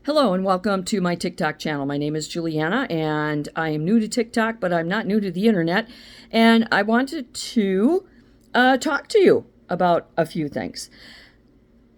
Hello and welcome to my TikTok channel. My name is Juliana and I am new to TikTok, but I'm not new to the internet. And I wanted to talk to you about a few things.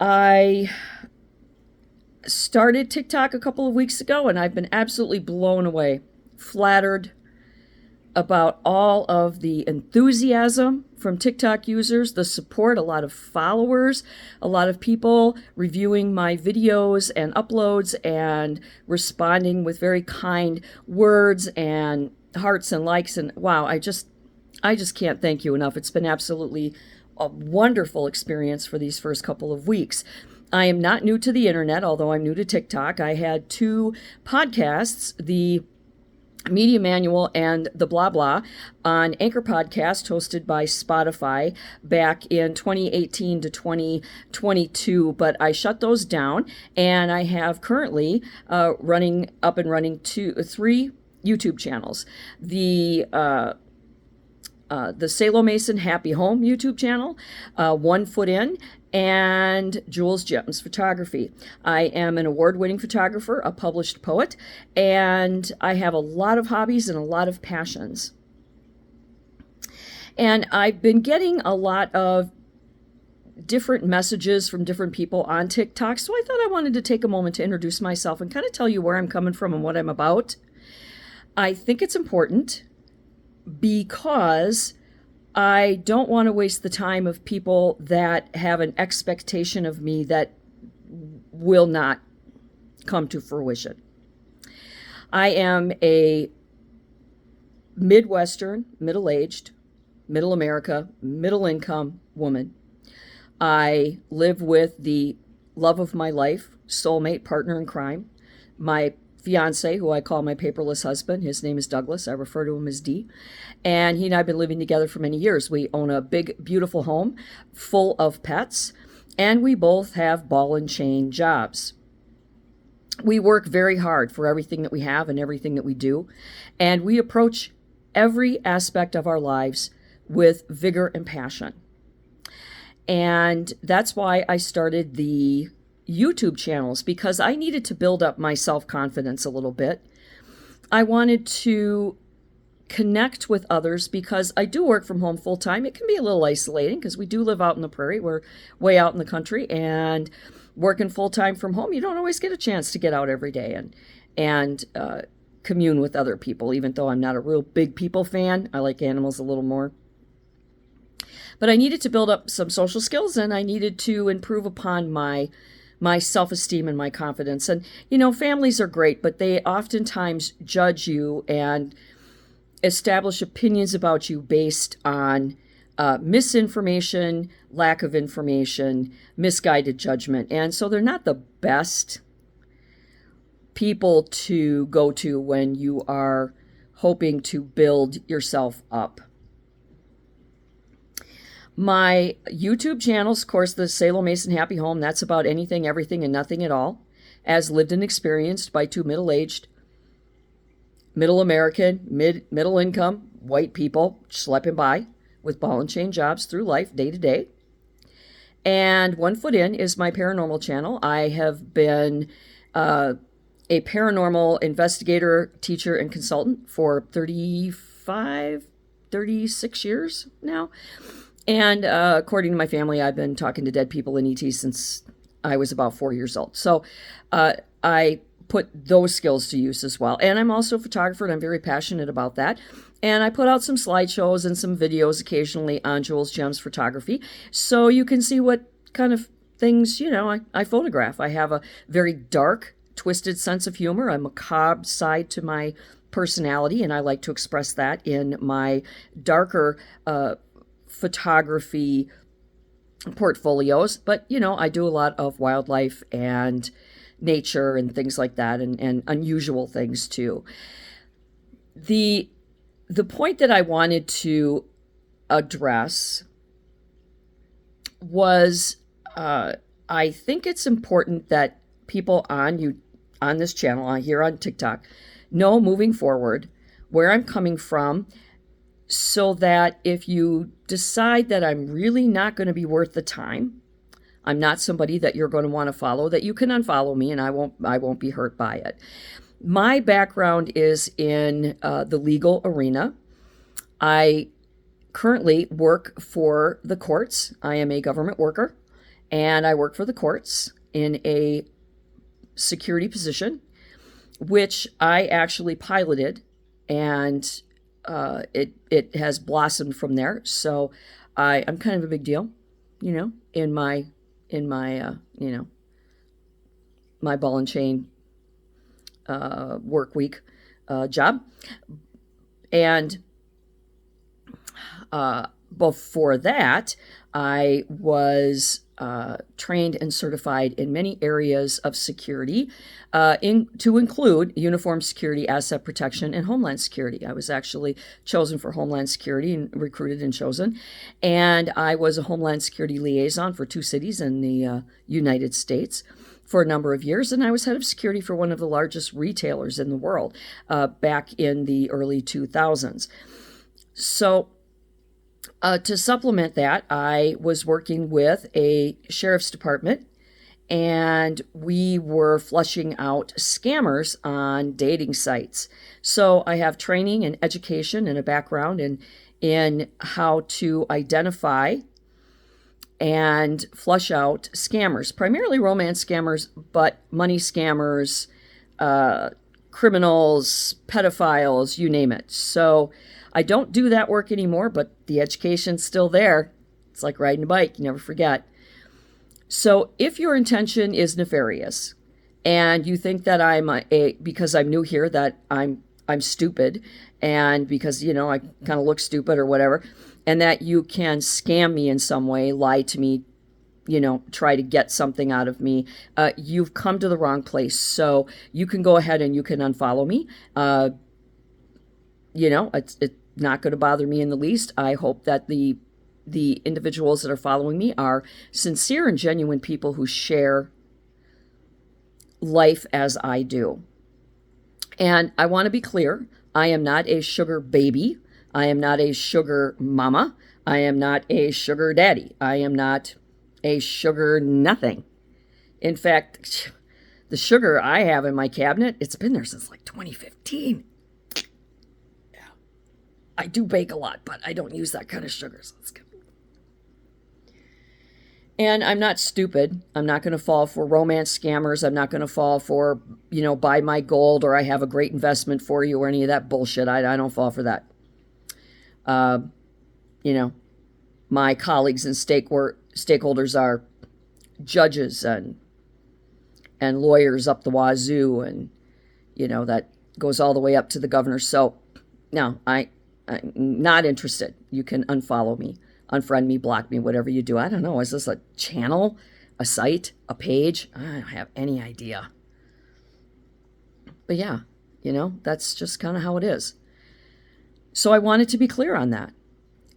I started TikTok a couple of weeks ago and I've been absolutely blown away, flattered about all of the enthusiasm from TikTok users, the support, a lot of followers, a lot of people reviewing my videos and uploads and responding with very kind words and hearts and likes. And wow, I just can't thank you enough. It's been absolutely a wonderful experience for these first couple of weeks. I am not new to the internet, although I'm new to TikTok. I had two podcasts, the Media Manual and the Blah Blah on Anchor Podcast hosted by Spotify back in 2018 to 2022, but I shut those down and I have currently running three YouTube channels. The Salo Mason Happy Home YouTube channel, One Foot In, and Jules Gems Photography. I am an award-winning photographer, a published poet, and I have a lot of hobbies and a lot of passions. And I've been getting a lot of different messages from different people on TikTok, so I thought I wanted to take a moment to introduce myself and kind of tell you where I'm coming from and what I'm about. I think it's important because I don't want to waste the time of people that have an expectation of me that will not come to fruition. I am a Midwestern, middle-aged, middle America, middle-income woman. I live with the love of my life, soulmate, partner in crime, my fiance, who I call my paperless husband. His name is Douglas. I refer to him as D. And he and I have been living together for many years. We own a big, beautiful home full of pets, and we both have ball and chain jobs. We work very hard for everything that we have and everything that we do, and we approach every aspect of our lives with vigor and passion. And that's why I started the YouTube channels, because I needed to build up my self-confidence a little bit. I wanted to connect with others because I do work from home full time. It can be a little isolating because we do live out in the prairie. We're way out in the country, and working full time from home, you don't always get a chance to get out every day and commune with other people, even though I'm not a real big people fan. I like animals a little more. But I needed to build up some social skills, and I needed to improve upon my self-esteem and my confidence. And, families are great, but they oftentimes judge you and establish opinions about you based on misinformation, lack of information, misguided judgment. And so they're not the best people to go to when you are hoping to build yourself up. My YouTube channels, of course, the Salo Mason Happy Home, that's about anything, everything, and nothing at all, as lived and experienced by two middle-aged, middle American, middle income, white people schlepping by with ball and chain jobs through life day to day. And One Foot In is my paranormal channel. I have been a paranormal investigator, teacher, and consultant for 36 years now. And according to my family, I've been talking to dead people in ET since I was about 4 years old. So I put those skills to use as well. And I'm also a photographer, and I'm very passionate about that. And I put out some slideshows and some videos occasionally on Jules Gems Photography, so you can see what kind of things, I photograph. I have a very dark, twisted sense of humor, a macabre side to my personality, and I like to express that in my darker photography portfolios. But I do a lot of wildlife and nature and things like that, and unusual things too. The point that I wanted to address was I think it's important that people on this channel, here on TikTok, know moving forward where I'm coming from, so that if you decide that I'm really not going to be worth the time, I'm not somebody that you're going to want to follow, that you can unfollow me and I won't be hurt by it. My background is in the legal arena. I currently work for the courts. I am a government worker and I work for the courts in a security position, which I actually piloted, and it has blossomed from there. So I'm kind of a big deal, in my my ball and chain work week job. And before that, I was trained and certified in many areas of security, to include uniform security, asset protection, and homeland security. I was actually chosen for homeland security and recruited and chosen. And I was a homeland security liaison for 2 cities in the United States for a number of years, and I was head of security for one of the largest retailers in the world back in the early 2000s. So to supplement that, I was working with a sheriff's department, and we were flushing out scammers on dating sites. So I have training and education and a background in how to identify and flush out scammers, primarily romance scammers, but money scammers, criminals, pedophiles, you name it. So I don't do that work anymore, but the education's still there. It's like riding a bike, you never forget. So if your intention is nefarious and you think that because I'm new here, that I'm stupid, and because, I kind of look stupid or whatever, and that you can scam me in some way, lie to me, try to get something out of me, you've come to the wrong place. So you can go ahead and you can unfollow me. It's not going to bother me in the least. I hope that the individuals that are following me are sincere and genuine people who share life as I do. And I want to be clear, I am not a sugar baby. I am not a sugar mama. I am not a sugar daddy. I am not a sugar nothing. In fact, the sugar I have in my cabinet, it's been there since like 2015. Yeah. I do bake a lot, but I don't use that kind of sugar, so it's good. And I'm not stupid. I'm not going to fall for romance scammers. I'm not going to fall for, buy my gold, or I have a great investment for you, or any of that bullshit. I don't fall for that. My colleagues and stakeholders are judges and lawyers up the wazoo, and, that goes all the way up to the governor. So, no, I'm not interested. You can unfollow me, unfriend me, block me, whatever you do. I don't know. Is this a channel, a site, a page? I don't have any idea. But yeah, that's just kind of how it is. So I wanted to be clear on that.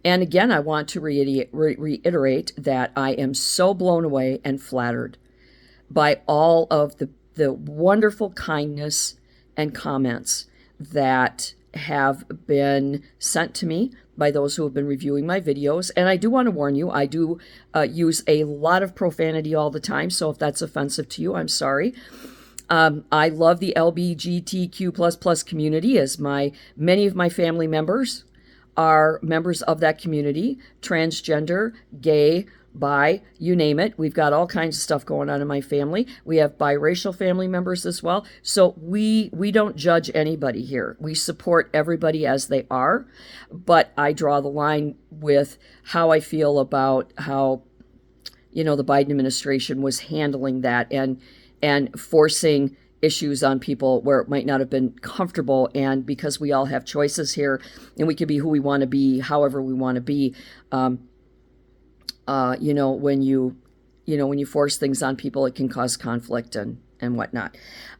And again, I want to reiterate that I am so blown away and flattered by all of the wonderful kindness and comments that have been sent to me by those who have been reviewing my videos. And I do want to warn you, I do use a lot of profanity all the time. So if that's offensive to you, I'm sorry. I love the LGBTQ++ community, as many of my family members are members of that community, transgender, gay, bi, you name it. We've got all kinds of stuff going on in my family. We have biracial family members as well. So we don't judge anybody here. We support everybody as they are, but I draw the line with how I feel about how, the Biden administration was handling that and forcing issues on people where it might not have been comfortable. And because we all have choices here and we can be who we want to be, however we want to be, when you force things on people, it can cause conflict and whatnot.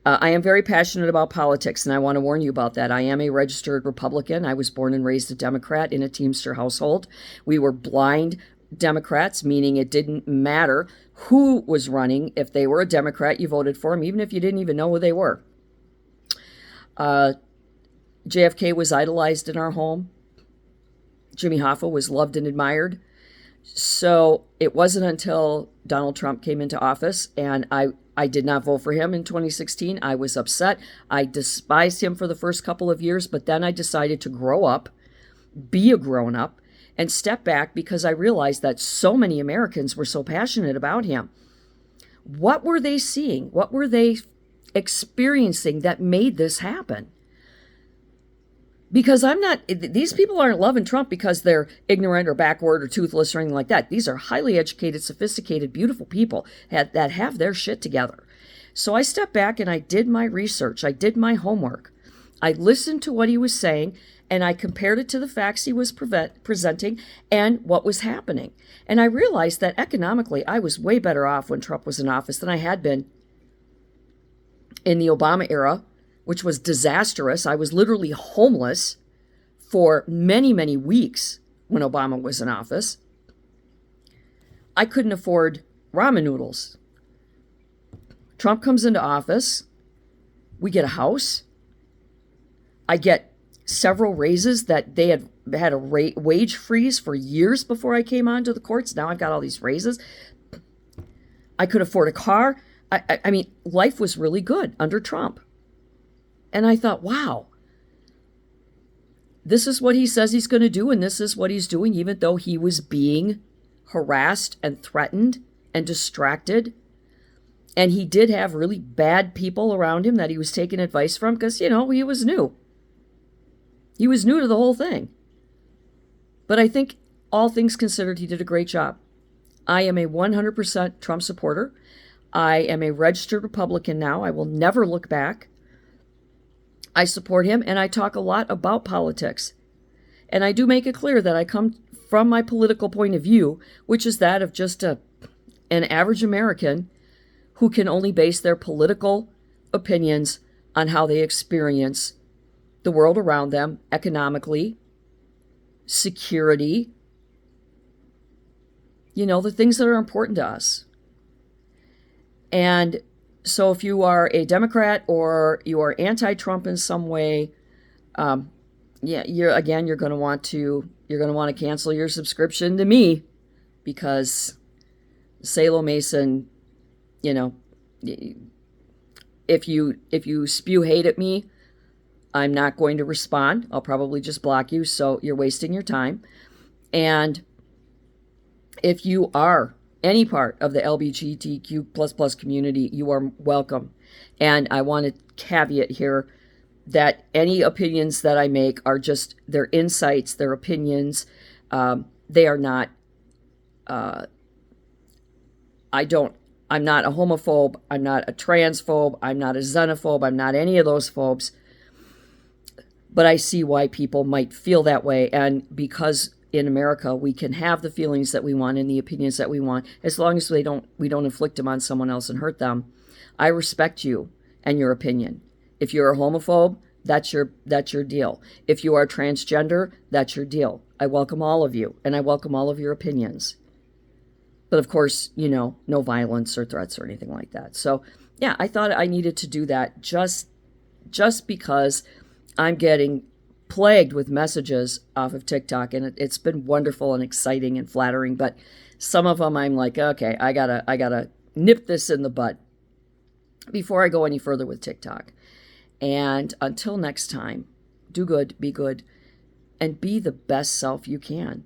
I am very passionate about politics, and I want to warn you about that. I am a registered Republican. I was born and raised a Democrat in a Teamster household. We were blind Democrats, meaning it didn't matter who was running. If they were a Democrat, you voted for them, even if you didn't even know who they were. JFK was idolized in our home. Jimmy Hoffa was loved and admired. So it wasn't until Donald Trump came into office, and I did not vote for him in 2016. I was upset. I despised him for the first couple of years, but then I decided to grow up, be a grown up, and step back because I realized that so many Americans were so passionate about him. What were they seeing? What were they experiencing that made this happen? Because these people aren't loving Trump because they're ignorant or backward or toothless or anything like that. These are highly educated, sophisticated, beautiful people that have their shit together. So I stepped back and I did my research. I did my homework. I listened to what he was saying and I compared it to the facts he was presenting and what was happening. And I realized that economically, I was way better off when Trump was in office than I had been in the Obama era, which was disastrous. I was literally homeless for many, many weeks when Obama was in office. I couldn't afford ramen noodles. Trump comes into office. We get a house. I get several raises that they had a wage freeze for years before I came onto the courts. Now I've got all these raises. I could afford a car. I mean, life was really good under Trump. And I thought, wow, this is what he says he's going to do, and this is what he's doing, even though he was being harassed and threatened and distracted. And he did have really bad people around him that he was taking advice from because, he was new. He was new to the whole thing. But I think all things considered, he did a great job. I am a 100% Trump supporter. I am a registered Republican now. I will never look back. I support him, and I talk a lot about politics. And I do make it clear that I come from my political point of view, which is that of just an average American who can only base their political opinions on how they experience the world around them economically, security, the things that are important to us. And so if you are a Democrat or you are anti-Trump in some way, you're going to want to cancel your subscription to me because Salo Mason, if you spew hate at me, I'm not going to respond. I'll probably just block you. So you're wasting your time. And if you are any part of the LGBTQ++ community, you are welcome. And I want to caveat here that any opinions that I make are just their insights, their opinions. They are not, I'm not a homophobe. I'm not a transphobe. I'm not a xenophobe. I'm not any of those phobes. But I see why people might feel that way. And because in America, we can have the feelings that we want and the opinions that we want, as long as we don't inflict them on someone else and hurt them. I respect you and your opinion. If you're a homophobe, that's your deal. If you are transgender, that's your deal. I welcome all of you, and I welcome all of your opinions. But of course, no violence or threats or anything like that. So yeah, I thought I needed to do that just because I'm getting plagued with messages off of TikTok, and it's been wonderful and exciting and flattering, but some of them I'm like, okay, I gotta nip this in the bud before I go any further with TikTok. And until next time, do good, be good, and be the best self you can.